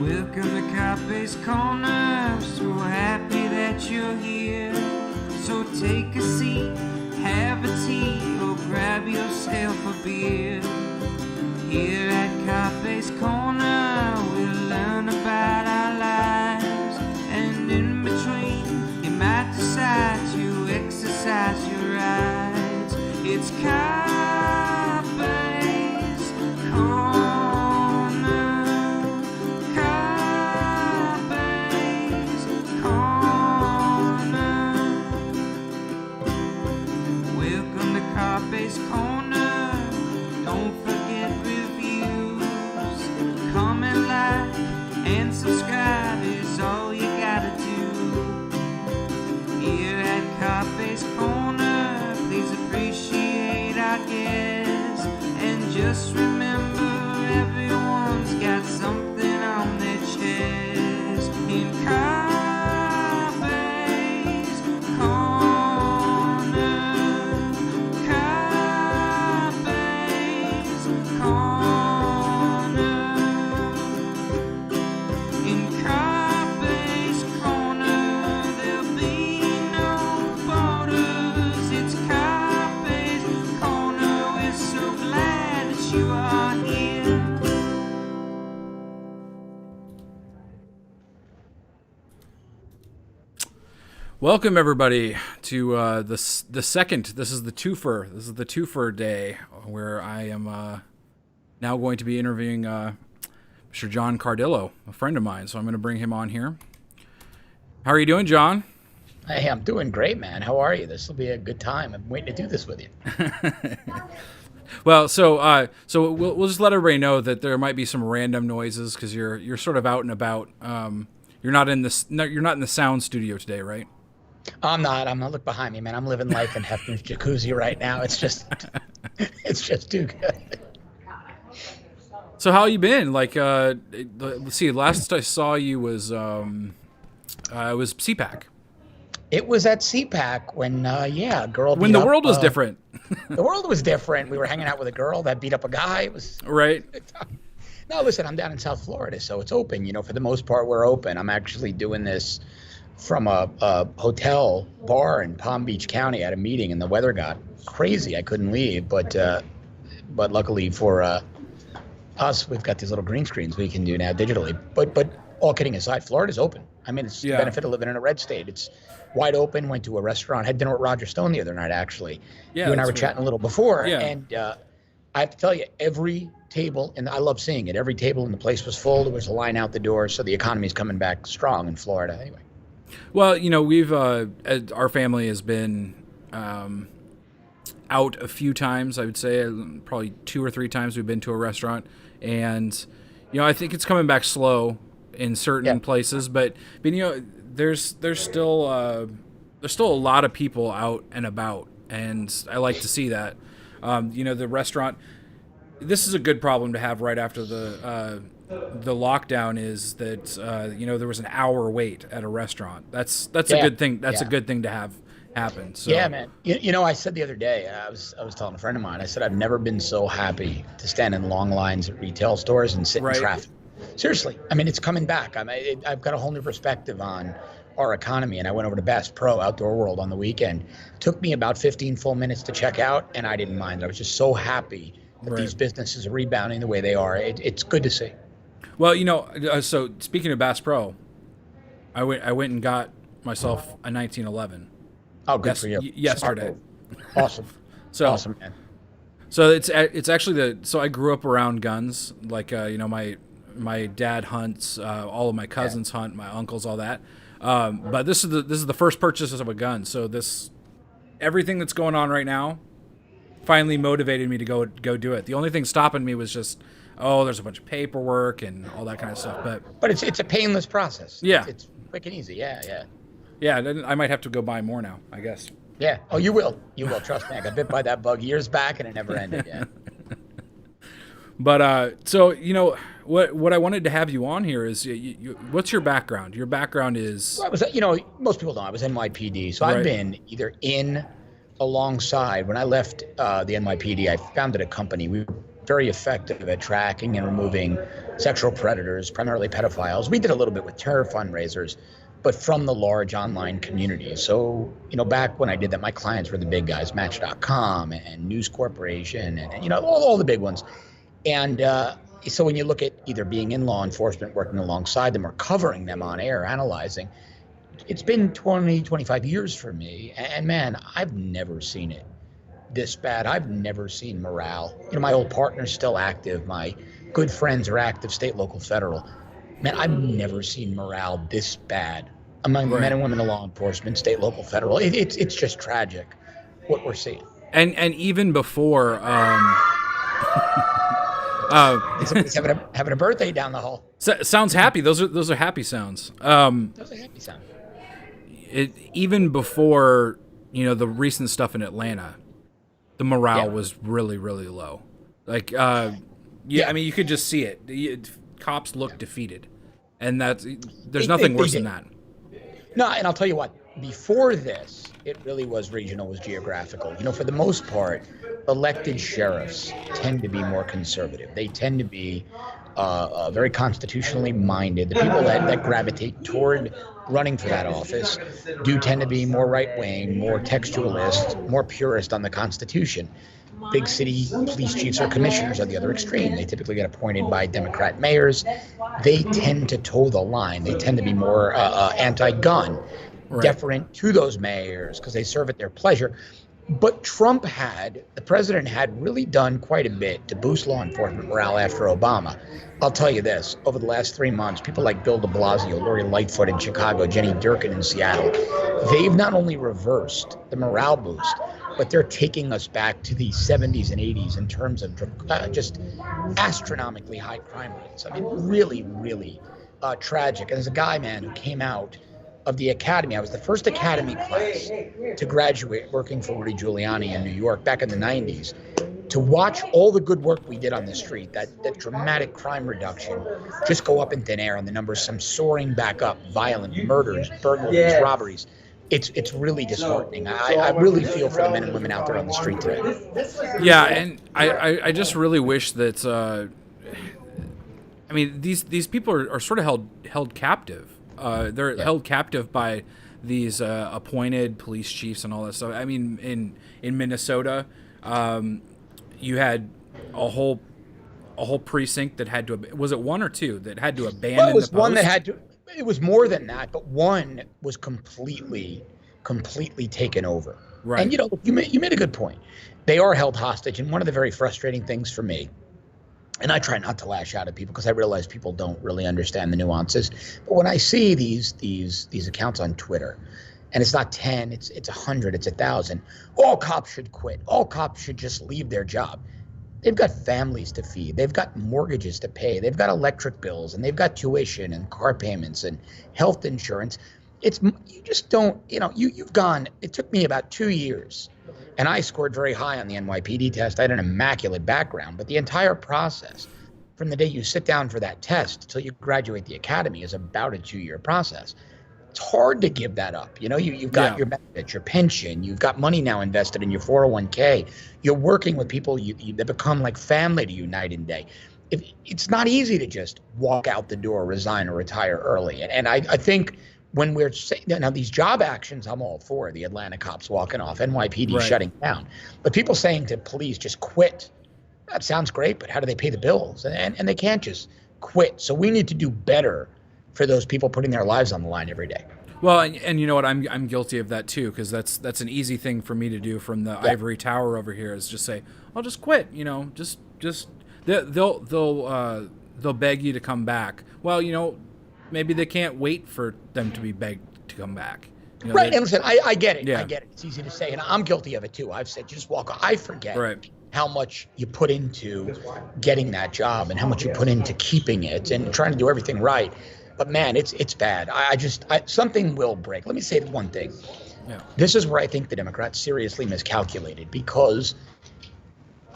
Welcome to Carpe's Corner, so happy that you're here. So take a seat, have a tea, or grab yourself a beer. Here at Carpe's Corner, we'll learn about our lives. And in between, you might decide to exercise your rights. It's Carpe's Corner. Carpe's Corner, don't forget reviews. Comment, like, and subscribe is all you gotta do. Here at Carpe's Corner, please appreciate our guests. And just remember, everyone's got something on their chest. In Carpe's Corner. Welcome everybody to the second. This is the twofer. This is the twofer day where I am now going to be interviewing Mr. John Cardillo, a friend of mine. So I'm going to bring him on here. How are you doing, John? Hey, I'm doing great, man. How are you? This will be a good time. I'm waiting to do this with you. Well, so we'll just let everybody know that there might be some random noises because you're sort of out and about. You're not in the sound studio today, right? I'm not. Look behind me, man. I'm living life in Hefner's jacuzzi right now. It's just too good. So how you been? Like, let's see. Last I saw you was CPAC. It was at CPAC when, a girl. When the world was different. The world was different. We were hanging out with a girl that beat up a guy. It was right. No, listen. I'm down in South Florida, so it's open. You know, for the most part, we're open. I'm actually doing this from a hotel bar in Palm Beach County at a meeting, and the weather got crazy. I couldn't leave, but luckily for us, we've got these little green screens we can do now digitally. But all kidding aside, Florida's open. I mean, it's the benefit of living in a red state. It's wide open. Went to a restaurant, had dinner with Roger Stone the other night, actually. Yeah, you and I were chatting a little before, yeah. And I have to tell you, every table, and I love seeing it, every table in the place was full. There was a line out the door, so the economy's coming back strong in Florida anyway. Well, you know, we've our family has been out a few times. I would say probably 2 or 3 times we've been to a restaurant, and you know, I think it's coming back slow in certain places, but you know, there's still a lot of people out and about, and I like to see that. You know, the restaurant. This is a good problem to have right after the lockdown is that you know, there was an hour wait at a restaurant. That's a good thing. That's a good thing to have happen. So. Yeah, man. You know, I said the other day, I was telling a friend of mine, I said I've never been so happy to stand in long lines at retail stores and sit in traffic. Seriously, I mean, it's coming back. I've got a whole new perspective on our economy, and I went over to Bass Pro Outdoor World on the weekend. Took me about 15 full minutes to check out, and I didn't mind. I was just so happy that these businesses are rebounding the way they are. It's good to see. Well, you know, so speaking of Bass Pro, I went and got myself a 1911. Oh, good for you. Yesterday. Awesome. Awesome, man. So it's actually so I grew up around guns. Like, you know, my dad hunts, all of my cousins hunt, my uncles, all that. But this is the first purchase of a gun. So everything that's going on right now finally motivated me to go do it. The only thing stopping me was just, there's a bunch of paperwork and all that kind of stuff. But it's a painless process. Yeah. It's quick and easy. Yeah. Yeah, I might have to go buy more now, I guess. Yeah. Oh, you will. You will. Trust me. I got bit by that bug years back, and it never ended. Yeah. But so, you know, what I wanted to have you on here is, what's your background? Your background is... Well, I was, you know, most people don't. I was NYPD, so I've been either alongside. When I left the NYPD, I founded a company. We were very effective at tracking and removing sexual predators, primarily pedophiles. We did a little bit with terror fundraisers, but from the large online community. So, back when I did that, my clients were the big guys, Match.com and News Corporation and all the big ones. And so when you look at either being in law enforcement, working alongside them, or covering them on air, analyzing, it's been 20, 25 years for me. And man, I've never seen it this bad. I've never seen morale. My old partner's still active. My good friends are active, state, local, federal. Man, I've never seen morale this bad among the men and women in law enforcement, state, local, federal. It's just tragic what we're seeing. And even before, somebody's having a birthday down the hall. Sounds happy. Those are happy sounds. Those are happy sounds. Even before the recent stuff in Atlanta, the morale was really, really low. Like, I mean, you could just see it. Cops look defeated, and there's nothing worse than that. No, and I'll tell you what. Before this, it really was regional, was geographical. For the most part, elected sheriffs tend to be more conservative. They tend to be very constitutionally minded. The people that gravitate toward running for that office do tend to be more right-wing, more textualist, more purist on the Constitution. Big city police chiefs or commissioners are the other extreme. They typically get appointed by Democrat mayors. They tend to toe the line. They tend to be more anti-gun, deferent to those mayors because they serve at their pleasure. But the president had really done quite a bit to boost law enforcement morale after Obama. I'll tell you this, over the last 3 months, people like Bill de Blasio, Lori Lightfoot in Chicago, Jenny Durkin in Seattle, they've not only reversed the morale boost, but they're taking us back to the 70s and 80s in terms of just astronomically high crime rates. I mean, really, really tragic. And as a guy, man, who came out of the academy, I was the first academy class to graduate working for Rudy Giuliani in New York back in the 90s. To watch all the good work we did on the street, that dramatic crime reduction, just go up in thin air, and the numbers some soaring back up, violent murders, burglaries, robberies. It's really disheartening. I really feel for the men and women out there on the street today. Yeah, and I just really wish that. I mean, these people are sort of held captive. They're held captive by these appointed police chiefs and all that stuff. I mean, in Minnesota, you had a whole precinct that had to. Was it one or two that had to abandon? Well, it was the post? one that had to. It was more than that, but one was completely taken over. Right. And you made a good point. They are held hostage, and one of the very frustrating things for me, and I try not to lash out at people because I realize people don't really understand the nuances. But when I see these accounts on Twitter, and it's not 10, it's 100, it's 1,000, all cops should quit. All cops should just leave their job. They've got families to feed. They've got mortgages to pay. They've got electric bills, and they've got tuition and car payments and health insurance. You just don't, you've gone. It took me about 2 years, and I scored very high on the NYPD test. I had an immaculate background, but the entire process, from the day you sit down for that test till you graduate the academy, is about a 2-year process. It's hard to give that up. You've got your benefits, your pension, you've got money now invested in your 401k. You're working with people that become like family to you night and day. It's not easy to just walk out the door, resign, or retire early. And I think when we're saying, now these job actions, I'm all for the Atlanta cops walking off, NYPD shutting down. But people saying to police, just quit. That sounds great, but how do they pay the bills? And they can't just quit. So we need to do better for those people putting their lives on the line every day. Well, and you know what? I'm guilty of that too, because that's an easy thing for me to do from the ivory tower over here, is just say, I'll just quit. Just they'll beg you to come back. Well, maybe they can't wait for them to be begged to come back. Right. And listen, I get it. Yeah. I get it. It's easy to say, and I'm guilty of it too. I've said, just walk off. I forget how much you put into getting that job and how much you put into keeping it and trying to do everything right. But man, it's bad. Something will break. Let me say one thing. Yeah. This is where I think the Democrats seriously miscalculated, because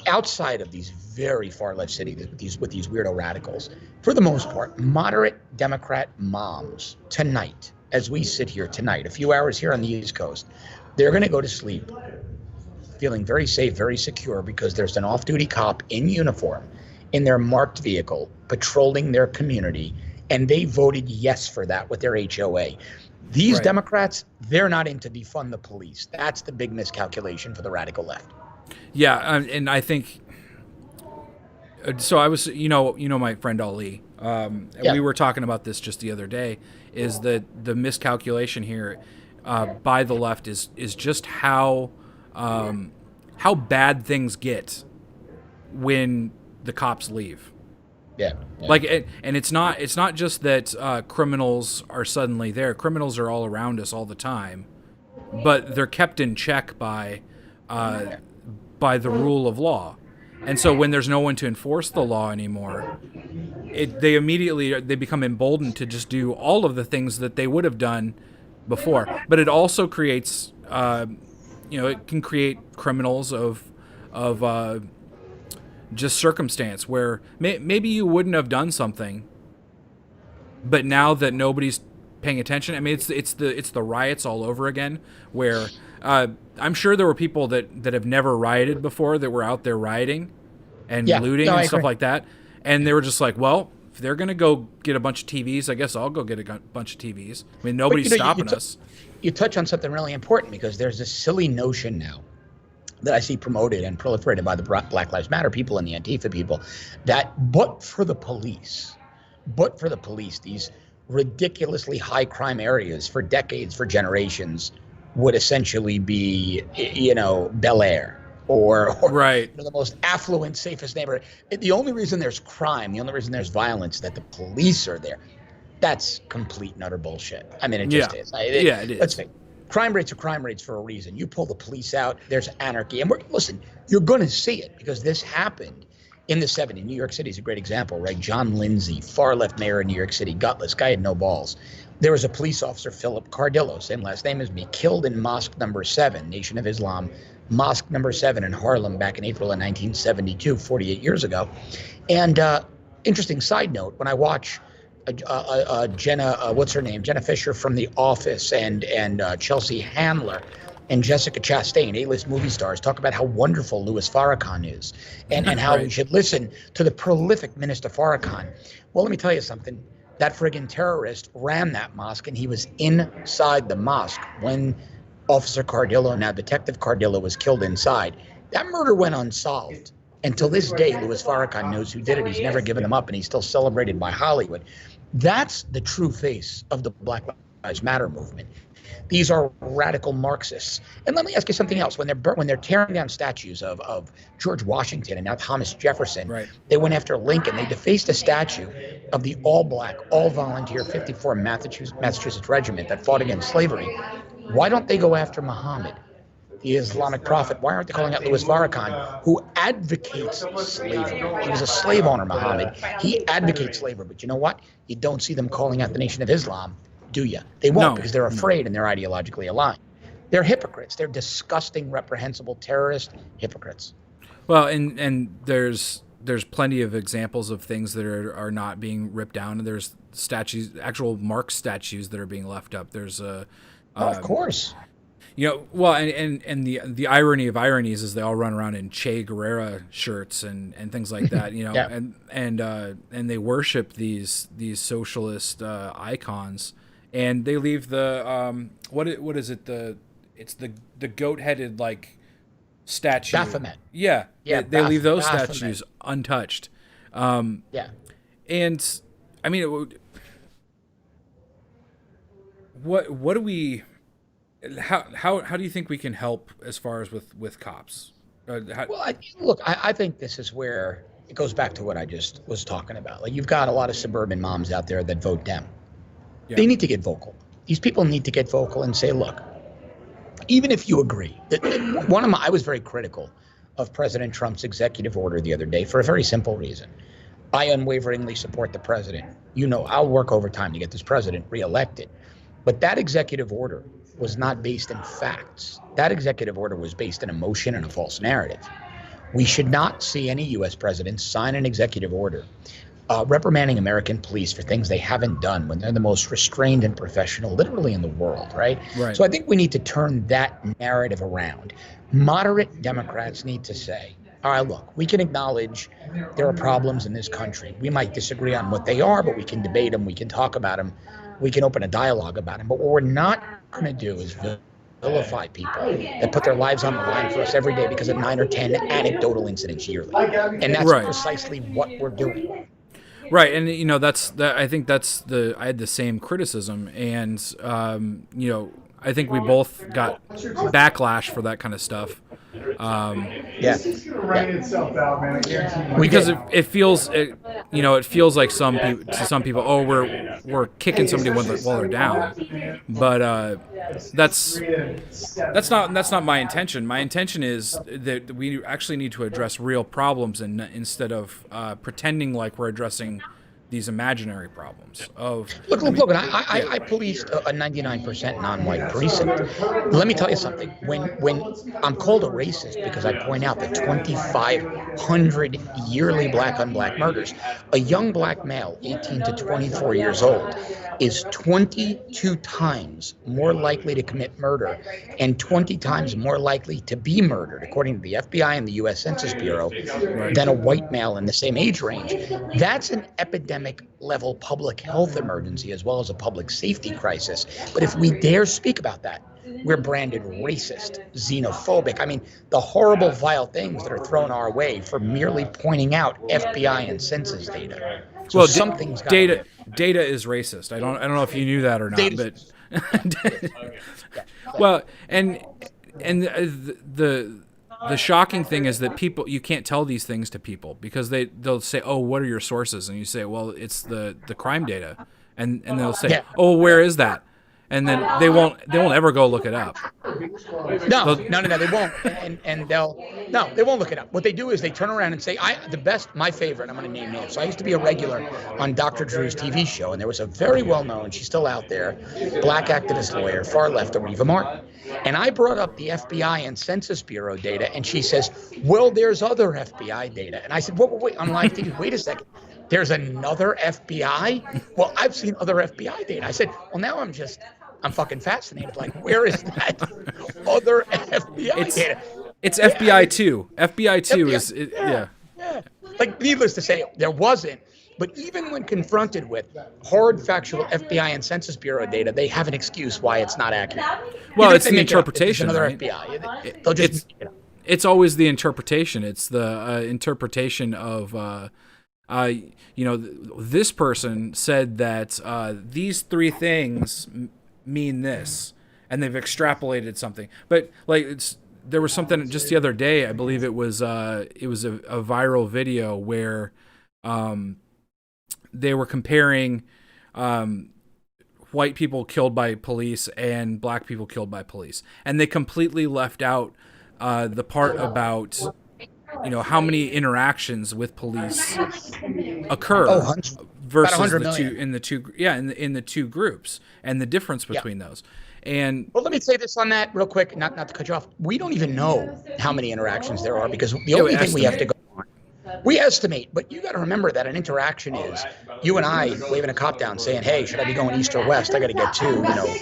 outside of these very far left cities with these weirdo radicals, for the most part, moderate Democrat moms tonight, as we sit here tonight, a few hours here on the East Coast, they're going to go to sleep feeling very safe, very secure, because there's an off-duty cop in uniform in their marked vehicle patrolling their community, and they voted yes for that with their HOA. These Democrats, they're not into defund the police. That's the big miscalculation for the radical left. Yeah, and I think so. I was, my friend Ali. We were talking about this just the other day. Is that the miscalculation here by the left is just how bad things get when the cops leave. Yeah. Like, and it's not just that criminals are suddenly there. Criminals are all around us all the time, but they're kept in check by the rule of law. And so when there's no one to enforce the law anymore, they become emboldened to just do all of the things that they would have done before. But it also creates, it can create criminals of just circumstance where maybe you wouldn't have done something, but now that nobody's paying attention, I mean, it's the riots all over again, where I'm sure there were people that have never rioted before that were out there rioting and looting and stuff like that, and they were just like, well, if they're gonna go get a bunch of TVs, I guess I'll go get a bunch of TVs. I mean, nobody's stopping us. You touch on something really important, because there's this silly notion now that I see promoted and proliferated by the Black Lives Matter people and the Antifa people, that but for the police, these ridiculously high crime areas for decades, for generations, would essentially be, Bel Air or the most affluent, safest neighborhood. The only reason there's crime, the only reason there's violence, that the police are there. That's complete and utter bullshit. I mean, it just is. It is. Let's think. Crime rates are crime rates for a reason. You pull the police out, there's anarchy. And listen, you're going to see it, because this happened in the 70s. New York City is a great example, right? John Lindsay, far left mayor of New York City, gutless, guy had no balls. There was a police officer, Philip Cardillo, same last name as me, killed in Mosque number 7, Nation of Islam, Mosque number 7 in Harlem back in April of 1972, 48 years ago. And interesting side note, when I watch Jenna, what's her name? Jenna Fisher from The Office, and Chelsea Handler and Jessica Chastain, A-list movie stars, talk about how wonderful Louis Farrakhan is, and how we should listen to the prolific Minister Farrakhan. Well, let me tell you something. That friggin' terrorist ran that mosque, and he was inside the mosque when Officer Cardillo, now Detective Cardillo, was killed inside. That murder went unsolved. Until this day, Louis Farrakhan knows who did it. He's never given them up, and he's still celebrated by Hollywood. That's the true face of the Black Lives Matter movement. These are radical Marxists. And let me ask you something else. When they're tearing down statues of George Washington and now Thomas Jefferson, they went after Lincoln. They defaced a statue of the all-black, all-volunteer 54 Massachusetts regiment that fought against slavery. Why don't they go after Muhammad, the Islamic prophet? Why aren't they calling out Louis Farrakhan, who advocates slavery? He was a slave owner, Muhammad. He advocates slavery. But you know what? You don't see them calling out the Nation of Islam, do you? They won't, because they're afraid and they're ideologically aligned. They're hypocrites. They're disgusting, reprehensible terrorist hypocrites. Well, and there's plenty of examples of things that are not being ripped down. There's statues, actual Marx statues, that are being left up. There's of course. Well, and the irony of ironies is they all run around in Che Guevara shirts and things like that, and they worship these socialist icons, and they leave the what is it, the goat-headed statue. Baphomet. Yeah. They leave those statues untouched. And I mean, what do we? How do you think we can help as far as with cops? I think this is where it goes back to what I just was talking about. Like, you've got a lot of suburban moms out there that vote Dem. Yeah. They need to get vocal. These people need to get vocal and say, look, even if you agree, I was very critical of President Trump's executive order the other day for a very simple reason. I unwaveringly support the president. I'll work overtime to get this president reelected. But that executive order was not based in facts. That executive order was based in emotion and a false narrative. We should not see any U.S. president sign an executive order reprimanding American police for things they haven't done when they're the most restrained and professional literally in the world, right? Right. So I think we need to turn that narrative around. Moderate Democrats need to say, all right, look, we can acknowledge there are problems in this country. We might disagree on what they are, but we can debate them. We can talk about them. We can open a dialogue about them. But what we're not going to do is vilify people that put their lives on the line for us every day because of 9 or 10 anecdotal incidents yearly. And that's precisely what we're doing. Right, and I think I had the same criticism, and I think we both got backlash for that kind of stuff. Because it feels like to some people, oh, we're kicking somebody while they're down, but that's not my intention. My intention is that we actually need to address real problems, and instead of pretending like we're addressing these imaginary problems of look, I policed a 99% non-white precinct. Let me tell you something. When I'm called a racist because I point out the 2,500 yearly black on black murders, a young black male 18 to 24 years old is 22 times more likely to commit murder and 20 times more likely to be murdered, according to the FBI and the U.S. Census Bureau, than a white male in the same age range. That's an epidemic level public health emergency as well as a public safety crisis. But if we dare speak about that, we're branded racist, xenophobic. I mean, the horrible, vile things that are thrown our way for merely pointing out FBI and census data. So well, something's got data is racist. I don't know if you knew that or not, but well, and the shocking thing is that you can't tell these things to people because they'll say, oh, what are your sources? And you say, well, it's the crime data. And they'll say, oh, where is that? And then they won't ever go look it up. No, they won't. And they won't look it up. What they do is they turn around and say, my favorite, I'm going to name names. So I used to be a regular on Dr. Drew's TV show, and there was a very well-known, she's still out there, black activist lawyer, far left, Reva Martin. And I brought up the FBI and Census Bureau data, and she says, well, there's other FBI data. And I said, wait, on live TV, wait a second. There's another FBI? Well, I've seen other FBI data. I said, well, now I'm fucking fascinated. Like, where is that other FBI data? It's FBI 2. FBI 2 is, yeah. Like, needless to say, there wasn't. But even when confronted with hard, factual FBI and Census Bureau data, they have an excuse why it's not accurate. Well, it's the interpretation, another right? FBI. They'll just, It's always the interpretation. It's the interpretation of, this person said that these three things mean this, and they've extrapolated something. But there was something just the other day. I believe it was a viral video where they were comparing white people killed by police and black people killed by police, and they completely left out the part about how many interactions with police occur versus in the two groups and the difference between those. And well, let me say this on that real quick, not to cut you off. We don't even know how many interactions there are because the only thing we have to go on. We estimate, but you got to remember that an interaction is you and I waving a cop down saying, hey, should I be going east or west? I got to get to,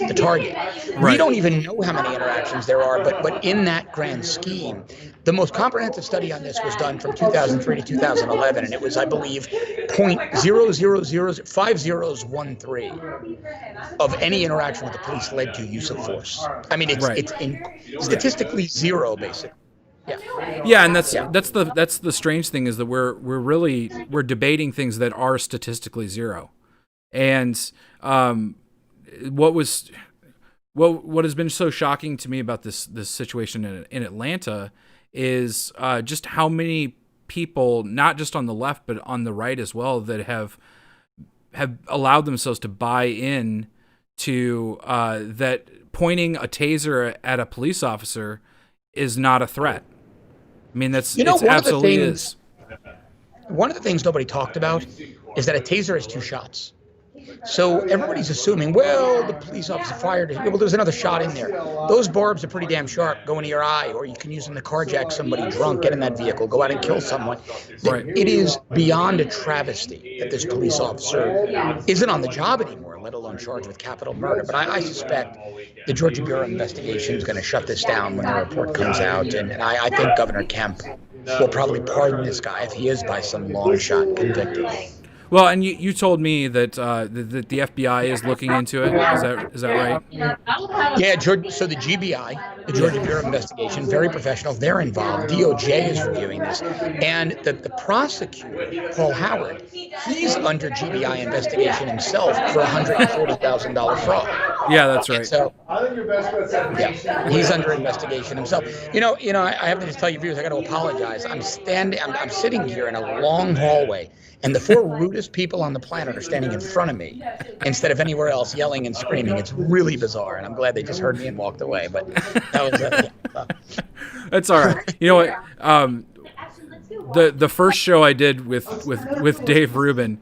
the target. Right. We don't even know how many interactions there are, but in that grand scheme, the most comprehensive study on this was done from 2003 to 2011, and it was, I believe, 0.005013 of any interaction with the police led to use of force. I mean, it's statistically zero, basically. Yeah, and that's the strange thing is that we're debating things that are statistically zero, and what has been so shocking to me about this situation in Atlanta is just how many people, not just on the left but on the right as well, that have allowed themselves to buy in to that pointing a taser at a police officer is not a threat. I mean, it absolutely is. One of the things nobody talked about is that a taser has two shots. So everybody's assuming, well, the police officer fired it. Well, there's another shot in there. Those barbs are pretty damn sharp, go into your eye, or you can use them to carjack somebody drunk, get in that vehicle, go out and kill someone. Right. It is beyond a travesty that this police officer isn't on the job anymore, let alone charged with capital murder. But I suspect the Georgia Bureau of Investigation is going to shut this down when the report comes out. And I think Governor Kemp will probably pardon this guy if he is by some long shot convicted. Well, and you told me that that the FBI is looking into it. Is that right? Yeah, so the GBI, the Georgia Bureau of Investigation, very professional. They're involved. DOJ is reviewing this. And the prosecutor, Paul Howard, he's under GBI investigation himself for $140,000 fraud. Yeah, that's right. So, yeah, he's under investigation himself. I have to just tell you, viewers, I got to apologize. I'm sitting here in a long hallway, and the four rudest people on the planet are standing in front of me instead of anywhere else, yelling and screaming. It's really bizarre, and I'm glad they just heard me and walked away. But that was That's all right. You know what? The first show I did with Dave Rubin.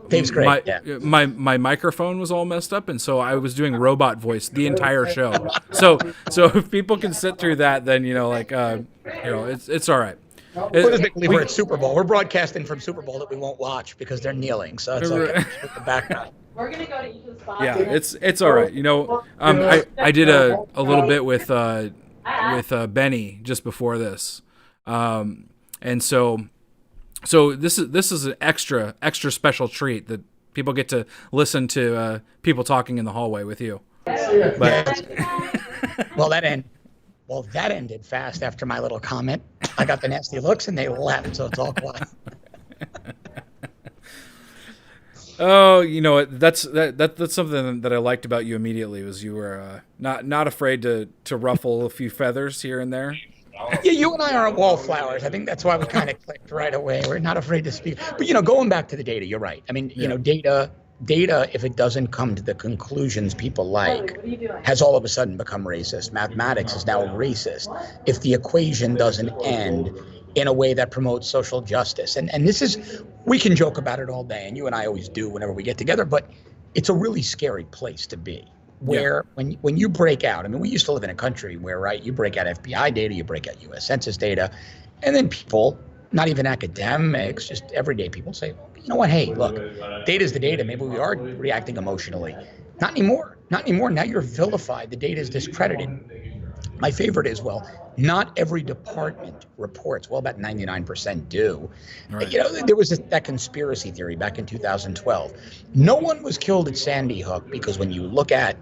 Dave's great. My microphone was all messed up, and so I was doing robot voice the entire show. So if people can sit through that, then it's all right. What does make believe we're at Super Bowl? We're broadcasting from Super Bowl that we won't watch because they're kneeling, so it's okay. With the background. We're gonna go to each of the spots. Yeah, it's all right. I did a little bit with Benny just before this, and so this is an extra special treat that people get to listen to people talking in the hallway with you. But Well, that ended fast after my little comment. I got the nasty looks and they left, so it's all quiet. Oh, you know what? That's something that I liked about you immediately was you were not afraid to ruffle a few feathers here and there. Yeah, you and I aren't wallflowers. I think that's why we kind of clicked right away. We're not afraid to speak. But going back to the data, you're right. I mean, data, if it doesn't come to the conclusions people like, has all of a sudden become racist. Mathematics is now racist if the equation doesn't end in a way that promotes social justice. And this is, we can joke about it all day, and you and I always do whenever we get together, but it's a really scary place to be. Where when you break out, I mean, we used to live in a country where, right, you break out FBI data, you break out U.S. Census data, and then people, not even academics, just everyday people say, well, you know what, hey, look, data's the data. Maybe we are reacting emotionally. Not anymore. Now you're vilified. The data is discredited. My favorite is, well, not every department reports. Well, about 99% do. Right. There was that conspiracy theory back in 2012. No one was killed at Sandy Hook because when you look at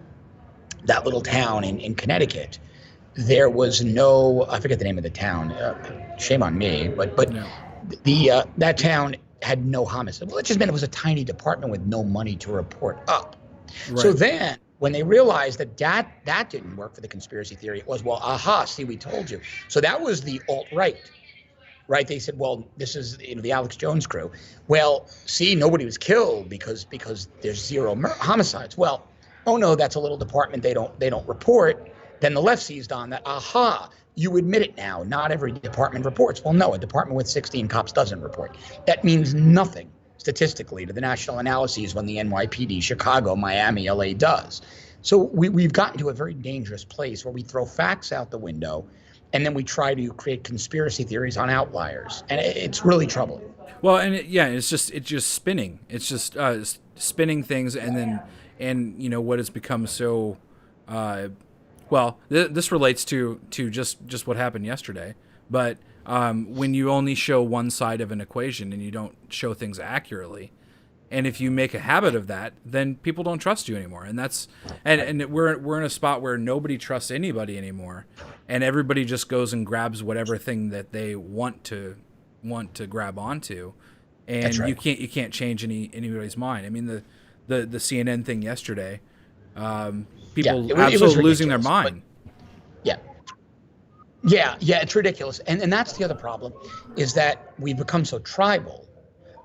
that little town in Connecticut, there was no, I forget the name of the town. Shame on me, but no. That town had no homicide. Well, it just meant it was a tiny department with no money to report up. Right. So then, when they realized that didn't work for the conspiracy theory, it was, well, aha, see, we told you. So that was the alt-right, right? They said, well, this is the Alex Jones crew. Well, see, nobody was killed because there's zero homicides. Well, oh no, that's a little department they don't report. Then the left seized on that. Aha, you admit it now. Not every department reports. Well, no, a department with 16 cops doesn't report. That means nothing statistically to the national analyses when the NYPD, Chicago, Miami, LA does. So we've gotten to a very dangerous place where we throw facts out the window and then we try to create conspiracy theories on outliers. And it's really troubling. Well, and it's just spinning. It's just spinning things and what has become so this relates to just what happened yesterday. But when you only show one side of an equation and you don't show things accurately, and if you make a habit of that, then people don't trust you anymore. And that's and we're in a spot where nobody trusts anybody anymore, and everybody just goes and grabs whatever thing that they want to grab onto, and that's right. you can't change anybody's mind. I mean the CNN thing yesterday, people absolutely losing their mind. Yeah, it's ridiculous. And that's the other problem, is that we've become so tribal.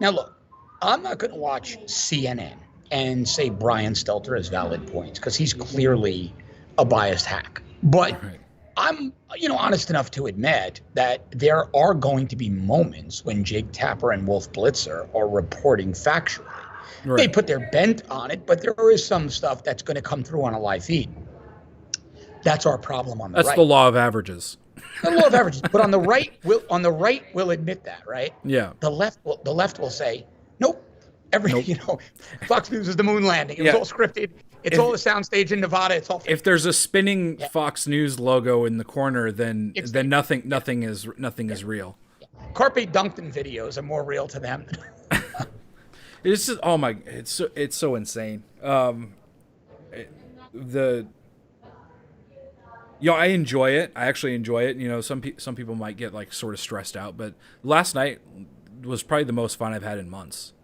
Now, look, I'm not going to watch CNN and say Brian Stelter has valid points because he's clearly a biased hack. But right. I'm, honest enough to admit that there are going to be moments when Jake Tapper and Wolf Blitzer are reporting factually. Right. They put their bent on it, but there is some stuff that's going to come through on a live feed. That's our problem on the right. That's the law of averages. The law of averages. But on the right, we'll admit that, right? Yeah. The left will say, nope. Fox News is the moon landing. It was all scripted. It's all a soundstage in Nevada. It's all. If there's a spinning Fox News logo in the corner, then nothing is real. CarpeDonktum videos are more real to them. It's just it's so insane. I enjoy it. I actually enjoy it. Some people might get like sort of stressed out, but last night was probably the most fun I've had in months.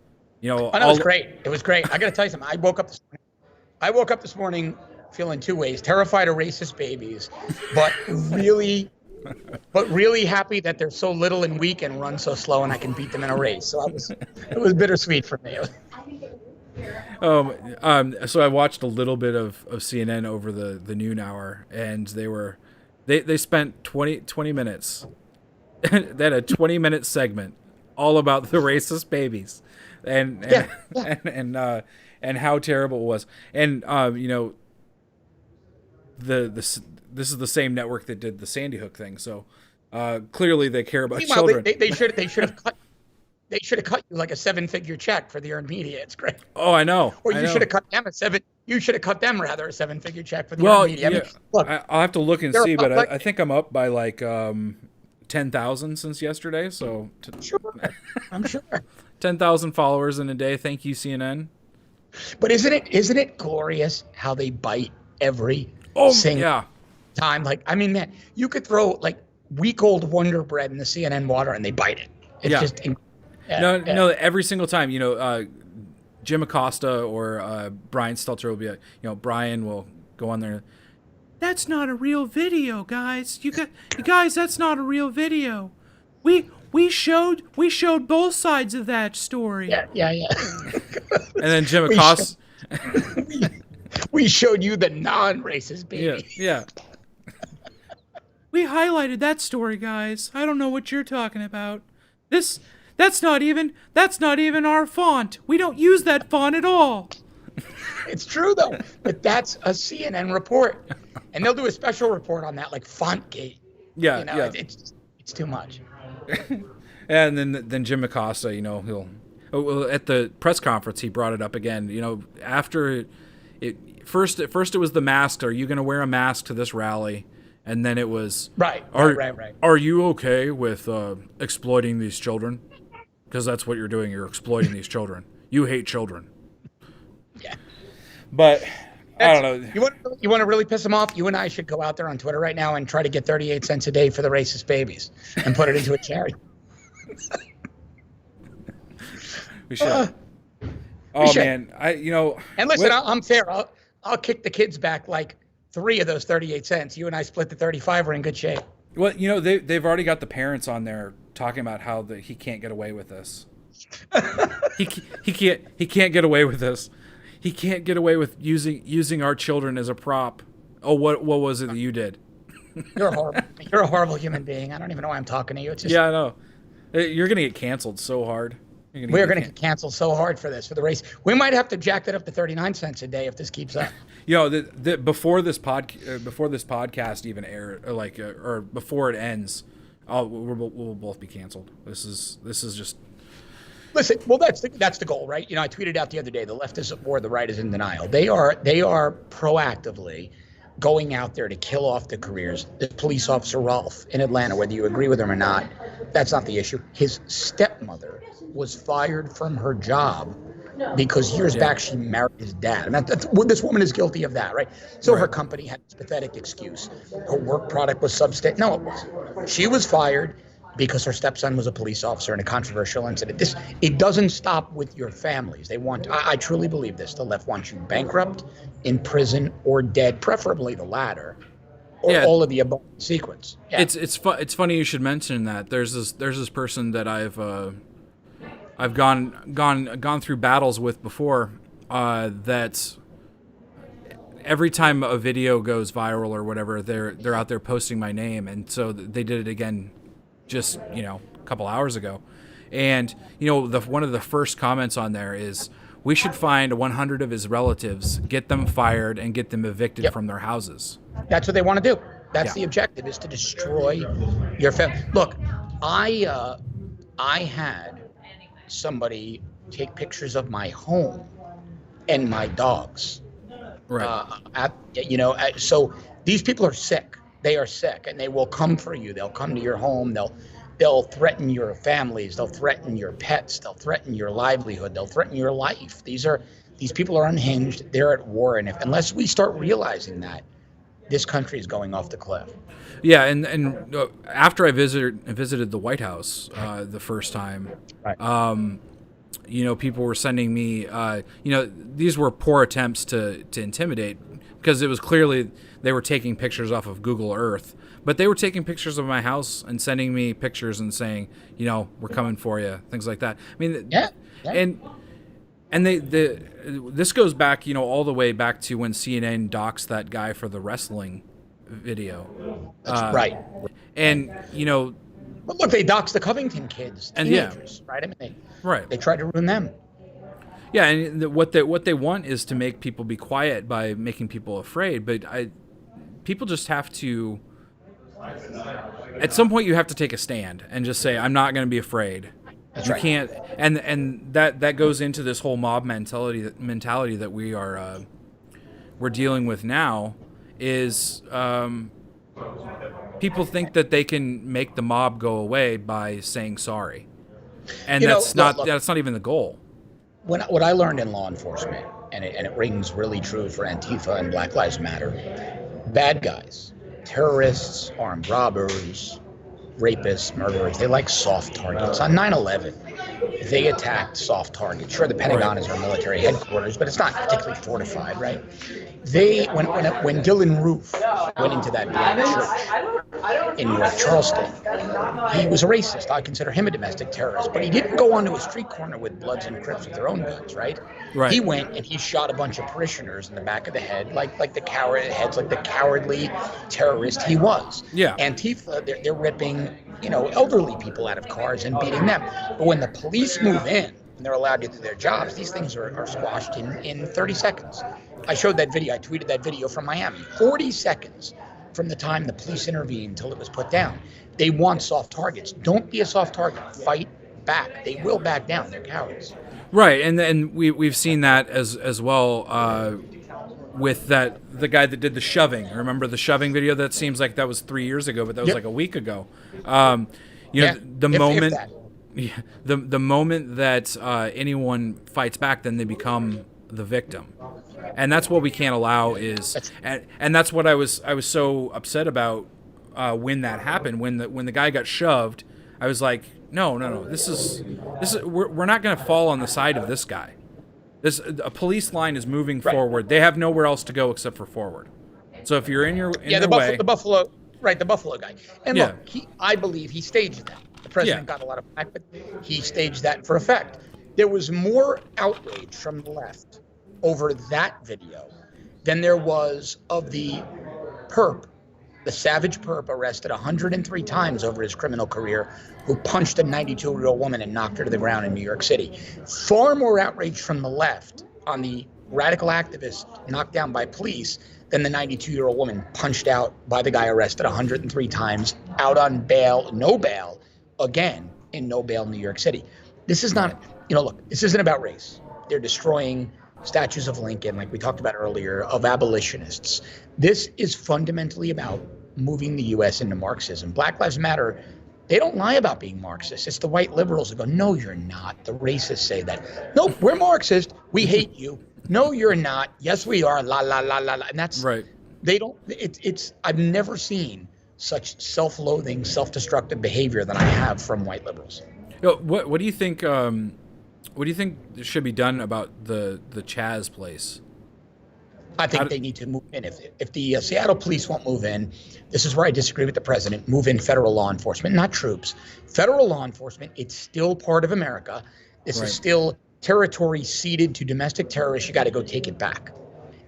It was great. It was great. I got to tell you something. I woke up this morning feeling two ways: terrified of racist babies, but really happy that they're so little and weak and run so slow, and I can beat them in a race. So it was bittersweet for me. So I watched a little bit of CNN over the noon hour, and they spent 20 minutes. They had a 20-minute segment all about the racist babies, and how terrible it was. And this is the same network that did the Sandy Hook thing, so clearly they care about children. They should have cut you like a 7-figure check for the earned media. It's great. Oh, I know. Or you should have cut them a 7-figure check for the earned media. Yeah. Look, I'll have to look and see, but I think I'm up by like 10,000 since yesterday. So I'm sure 10,000 followers in a day. Thank you, CNN. But isn't it glorious how they bite every single time? Like, I mean, man, you could throw like week-old Wonder Bread in the CNN water and they bite it. It's just no. Every single time, Jim Acosta or Brian Stelter will be like, Brian will go on there. That's not a real video, guys. You guys, that's not a real video. We showed both sides of that story. Yeah. And then Jim Acosta. We showed you the non-racist baby. Yeah. We highlighted that story, guys. I don't know what you're talking about. That's not even our font. We don't use that font at all. It's true though, but that's a CNN report, and they'll do a special report on that, like Fontgate. Yeah, It's too much. And then Jim Acosta, he'll at the press conference he brought it up again. After it first it was the mask. Are you going to wear a mask to this rally? And then it was right. Are you okay with exploiting these children? Because that's what you're doing. You're exploiting these children. You hate children. Yeah. But I don't know. You want to really piss them off? You and I should go out there on Twitter right now and try to get 38 cents a day for the racist babies and put it into a charity. We should. Man, And listen, I'm fair. I'll kick the kids back like 3 of those 38 cents. You and I split the 35. We're in good shape. Well, they've already got the parents on there talking about how he can't get away with this. he can't get away with this. He can't get away with using our children as a prop. Oh, what was it that you did? You're horrible. You're a horrible human being. I don't even know why I'm talking to you. It's just, I know. You're gonna get canceled so hard. We're going to get canceled so hard for the race. We might have to jack that up to 39 cents a day if this keeps up. Before this podcast even air, or before it ends, we'll both be canceled. This is just. Listen, well, that's the goal, right? I tweeted out the other day: the left is at war, the right is in denial. They are proactively going out there to kill off the careers. The police officer Rolf in Atlanta, whether you agree with him or not, that's not the issue. His stepmother was fired from her job because years back she married his dad. And this woman is guilty of that, right? So her company had this pathetic excuse. Her work product was substandard. No, it wasn't. She was fired because her stepson was a police officer in a controversial incident. It doesn't stop with your families. They want, I truly believe this, the left wants you bankrupt, in prison, or dead, preferably the latter, or all of the above sequence. Yeah. It's funny you should mention that. There's this person that I've gone through battles with before, that every time a video goes viral or whatever, they're out there posting my name, and so they did it again just a couple hours ago. And one of the first comments on there is, we should find 100 of his relatives, get them fired, and get them evicted Yep. from their houses. That's what they want to do. That's Yeah. the objective, is to destroy your family. Look, I had somebody take pictures of my home and my dogs. Right. So these people are sick. They are sick, and they will come for you. They'll come to your home. They'll threaten your families. They'll threaten your pets. They'll threaten your livelihood. They'll threaten your life. These people are unhinged. They're at war, and unless we start realizing that, this country is going off the cliff. Yeah, and after I visited the White House the first time, Right. People were sending me, these were poor attempts to intimidate, because it was clearly they were taking pictures off of Google Earth, but they were taking pictures of my house and sending me pictures and saying, we're coming for you, things like that. I mean, Yeah. and this goes back, all the way back to when CNN doxed that guy for the wrestling video. That's right. And, But look, they doxed the Covington kids, And teenagers, right? I mean, right. they tried to ruin them. Yeah, and what they want is to make people be quiet by making people afraid. But people just have to. At some point, you have to take a stand and just say, "I'm not going to be afraid." That's you right. can't, and that goes into this whole mob mentality that we're dealing with now. Is people think that they can make the mob go away by saying sorry, and that's not even the goal. What I learned in law enforcement, and it rings really true for Antifa and Black Lives Matter, bad guys, terrorists, armed robbers, rapists, murderers, they like soft targets. On 9/11, they attacked soft targets. Sure, the Pentagon is our military headquarters, but it's not particularly fortified, right? When Dylan Roof went into that black church in North Charleston, he was a racist. I consider him a domestic terrorist, but he didn't go onto a street corner with Bloods and Crips with their own guns, right? Right. He went and he shot a bunch of parishioners in the back of the head, like the cowardly terrorist he was. Yeah. Antifa, they're ripping, elderly people out of cars and beating them. But when the police move in and they're allowed to do their jobs, these things are squashed in 30 seconds. I showed that video. I tweeted that video from Miami. 40 seconds from the time the police intervened until it was put down. They want soft targets. Don't be a soft target. Fight back. They will back down. They're cowards. Right, and we've seen that as well with the guy that did the shoving. Remember the shoving video? That seems like that was 3 years ago, but that was like a week ago. The moment that anyone fights back, then they become the victim, and that's what we can't allow. And that's what I was so upset about when that happened. When the guy got shoved, I was like, no. This is we're not going to fall on the side of this guy. A police line is moving forward. They have nowhere else to go except for forward. So if you're in your way, the Buffalo guy. And look, I believe he staged that. The president got a lot of flack, but he staged that for effect. There was more outrage from the left over that video than there was of the perp, the savage perp arrested 103 times over his criminal career, who punched a 92-year-old woman and knocked her to the ground in New York City. Far more outrage from the left on the radical activist knocked down by police than the 92-year-old woman punched out by the guy arrested 103 times, out on bail, no bail, again in no bail New York City. This is not, look, this isn't about race. They're destroying statues of Lincoln, like we talked about earlier, of abolitionists. This is fundamentally about moving the U.S. into Marxism. Black Lives Matter, they don't lie about being Marxist. It's the white liberals who go, no, you're not. The racists say that. Nope, we're Marxist. We hate you. No, you're not. Yes, we are. La, la, la, la, la. And that's right. They don't, I've never seen such self-loathing, self-destructive behavior that I have from white liberals. What do you think? What do you think should be done about the Chaz place? I think they need to move in. If the Seattle police won't move in, this is where I disagree with the president. Move in federal law enforcement, not troops. Federal law enforcement. It's still part of America. This is still territory ceded to domestic terrorists. You got to go take it back.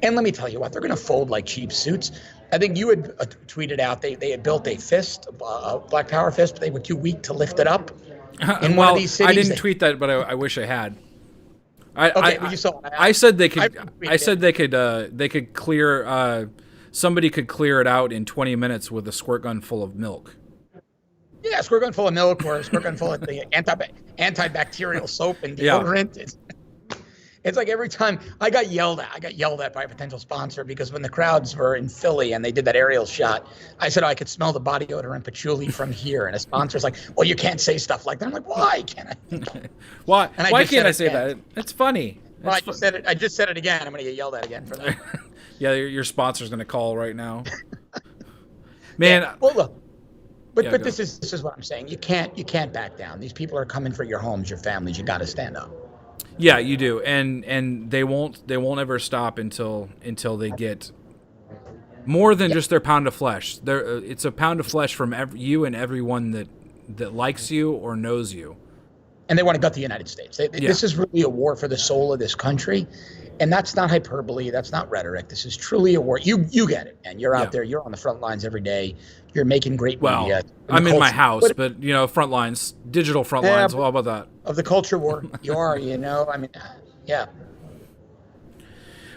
And let me tell you what, they're going to fold like cheap suits. I think you had tweeted out they had built a fist, a Black Power fist, but they were too weak to lift it up. In one of these cities, I didn't tweet that, but I wish I had. You saw it. I said they could. retweeted I said it. they could clear. Somebody could clear it out in 20 minutes with a squirt gun full of milk. Yeah, a squirt gun full of milk or a squirt gun full of the antibacterial soap and deodorant. It's like every time I got yelled at by a potential sponsor because when the crowds were in Philly and they did that aerial shot, I said, I could smell the body odor and patchouli from here. And a sponsor's like, well, you can't say stuff like that. I'm like, why can't I? Why can't I say that? It's funny. Well, I just said it again. I'm going to get yelled at again for that. Yeah, your sponsor's going to call right now. Man. Yeah, well, look. But this is what I'm saying. You can't back down. These people are coming for your homes, your families. You got to stand up. Yeah, you do, and they won't ever stop until they get more than just their pound of flesh. It's a pound of flesh from you and everyone that likes you or knows you. And they want to gut the United States. This is really a war for the soul of this country, and that's not hyperbole. That's not rhetoric. This is truly a war. You get it, man. You're out there. You're on the front lines every day. You're making great media. I'm in my house, but front lines, digital front lines. Well, how about that? Of the culture war, you are. I mean, yeah.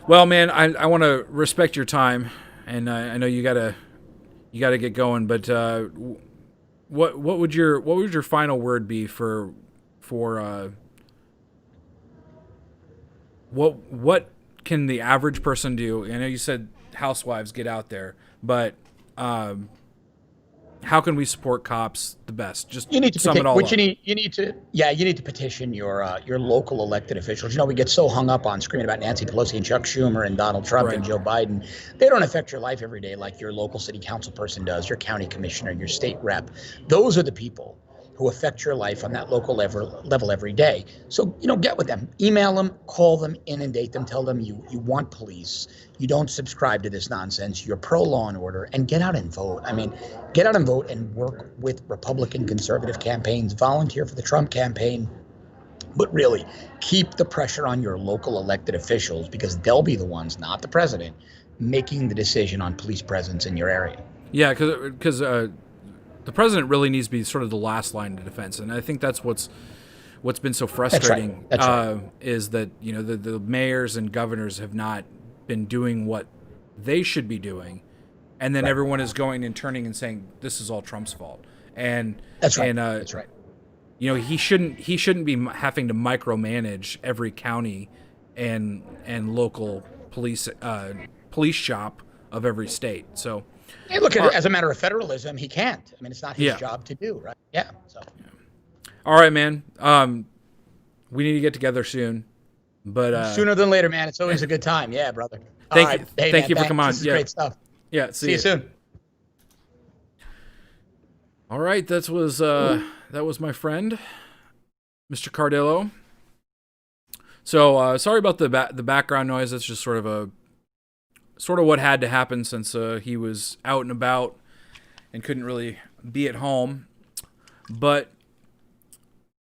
Well, man, I want to respect your time, and I know you gotta get going. But what would your final word be for what can the average person do? I know you said housewives get out there, but how can we support cops the best? Just you need to sum it all up. You need to petition your local elected officials. We get so hung up on screaming about Nancy Pelosi and Chuck Schumer and Donald Trump and Joe Biden. They don't affect your life every day like your local city council person does, your county commissioner, your state rep. Those are the people who affect your life on that local level every day. So, get with them, email them, call them, inundate them, tell them you want police, you don't subscribe to this nonsense, you're pro law and order, and get out and vote. I mean, get out and vote and work with Republican conservative campaigns, volunteer for the Trump campaign, but really keep the pressure on your local elected officials because they'll be the ones, not the president, making the decision on police presence in your area. Yeah, because the president really needs to be sort of the last line of defense, and I think that's what's been so frustrating. That's right. Is that the mayors and governors have not been doing what they should be doing, and then everyone is going and turning and saying this is all Trump's fault. And that's right. That's right. He shouldn't be having to micromanage every county and local police shop of every state. So. Hey, look, as a matter of federalism, he can't. I mean, it's not his job to do, right? Yeah. So. All right, man. We need to get together soon, but sooner than later, man. It's always a good time. Yeah, brother. Thank you for coming on. This is great stuff. Yeah. See you soon. All right, that was my friend, Mr. Cardillo. So sorry about the background noise. That's just sort of what had to happen since he was out and about and couldn't really be at home. But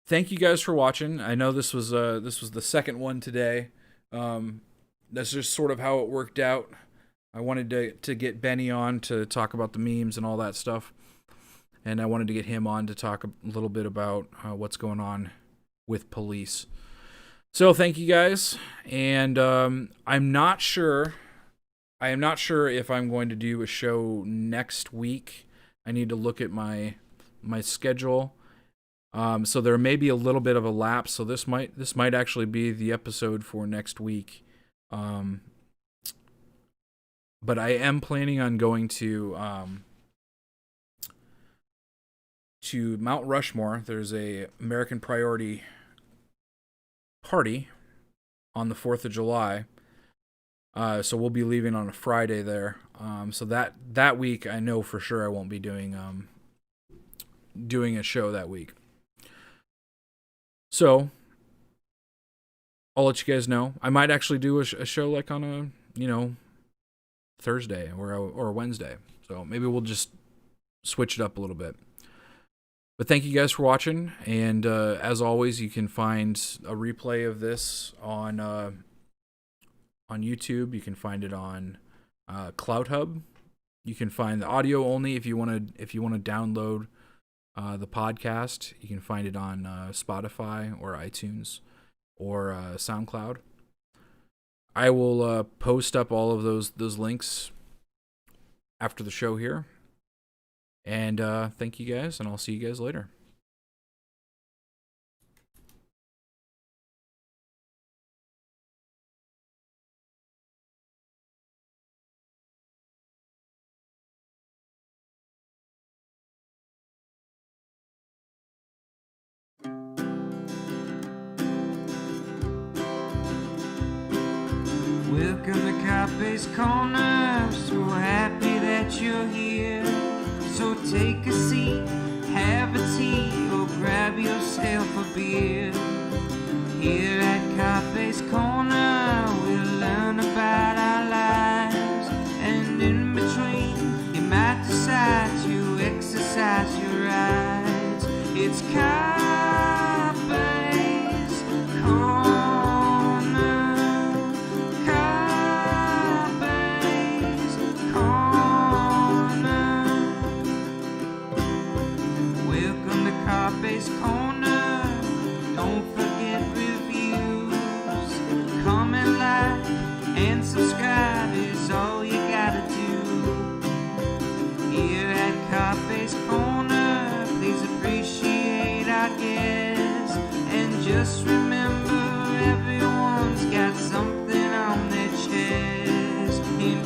thank you guys for watching. I know this was the second one today. That's just sort of how it worked out. I wanted to get Benny on to talk about the memes and all that stuff, and I wanted to get him on to talk a little bit about what's going on with police. So thank you guys, and I'm not sure if I'm going to do a show next week. I need to look at my schedule. So there may be a little bit of a lapse. So this might actually be the episode for next week. But I am planning on going to Mount Rushmore. There's a American Priority party on the 4th of July. So we'll be leaving on a Friday there. So that week, I know for sure I won't be doing a show that week. So I'll let you guys know. I might actually do a show like on a Thursday or Wednesday. So maybe we'll just switch it up a little bit. But thank you guys for watching. And as always, you can find a replay of this on YouTube. You can find it on Clouthub. You can find the audio only if you want to download the podcast. You can find it on Spotify or iTunes or SoundCloud. I will post up all of those links after the show here. And thank you guys, and I'll see you guys later. Welcome to Carpe's Corner, so happy that you're here. So take a seat, have a tea, or grab yourself a beer. Here at Carpe's Corner, we'll learn about our lives. And in between, you might decide to exercise your rights. It's Carpe's Corner. Carpe's Corner, don't forget reviews. Comment, like, and subscribe is all you gotta do. Here at Carpe's Corner, please appreciate our guests. And just remember, everyone's got something on their chest. In